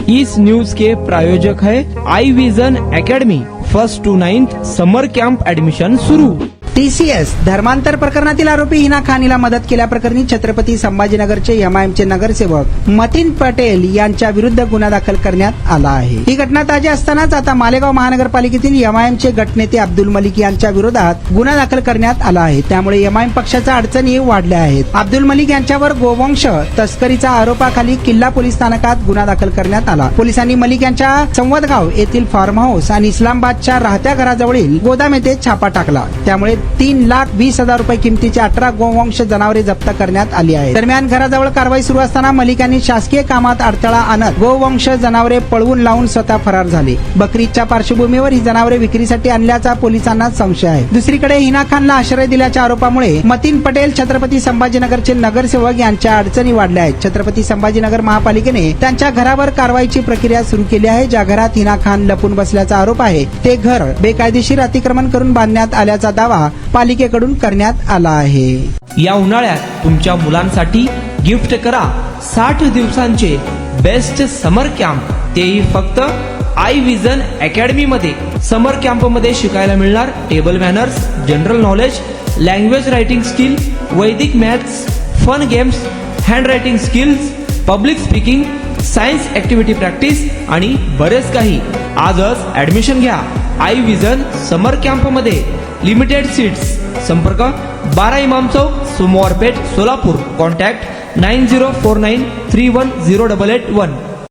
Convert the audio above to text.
इस news के प्रायोजक है I Vision Academy. 1st to 9th summer camp admission सुरू। TCS धर्मांतर प्रकरणातील आरोपी हिना खान हिला मदत केल्याप्रकरणी छत्रपती संभाजीनगरचे एमआयएमचे नगरसेवक मतीन पटेल यांच्या विरुद्ध गुन्हा दाखल करण्यात आला आहे। ही घटना ताजी असतानाच आता मालेगाव महानगरपालिकेतील एमआयएमचे गटनेते अब्दुल मलिक यांच्या विरोधात गुन्हा दाखल करण्यात आला आहे। त्यामुळे एमआयएम पक्षाच्या अडचणी वाढल्या आहेत। अब्दुल मलिक यांच्यावर गोवंश तस्करीचा आरोपाखाली किल्ला पोलीस स्थानकात गुन्हा दाखल करण्यात आला। पोलिसांनी मलिक यांच्या संवदगाव येथील फार्म हाऊस आणि इस्लामाबादच्या राहत्या घराजवळील गोदाम येथे छापा टाकला। त्यामुळे 3,20,000 रुपये किमतीची 18 गोवंश जनावरे जप्त करण्यात आली आहेत। दरम्यान घराजवळ कारवाई सुरू असताना मलिक यांनी शासकीय कामात अडथळा आणत गोवंश जनावरे पळवून लावून स्वतः फरार झाले। बकरीच्या पार्श्वभूमीवर ही जनावरे विक्रीसाठी आणल्याचा पोलिसांना संशय आहे। दुसरीकडे हिना खानला आश्रय दिल्याच्या आरोपामुळे मतीन पटेल छत्रपती संभाजीनगरचे नगरसेवक यांच्या अडचणी वाढल्या आहेत। छत्रपती संभाजीनगर महापालिकेने त्यांच्या घरावर कारवाईची प्रक्रिया सुरू केली आहे। ज्या घरात हिना खान लपून बसल्याचा आरोप आहे ते घर बेकायदेशीर अतिक्रमण करून बांधण्यात आल्याचा दावा पालिकेकडून करण्यात आला आहे। या उन्हाळ्यात तुमच्या मुलांसाठी गिफ्ट करा 60 दिवसांचे बेस्ट समर कॅम्प, तेही फक्त आई विजन अकॅडमी मध्ये। समर कॅम्प मध्ये शिकायला मिळणार table manners, general knowledge, language writing skill, Vedic maths, fun games, hand writing skills, public speaking, science activity practice आणि बरेच काही। आजच ऍडमिशन घ्या आई विजन समर कॅम्प मध्ये। Limited seats. संपर्क 12 इमाम चौक, सोमवारपेठ, सोलापूर। कॉन्टॅक्ट 9049310881।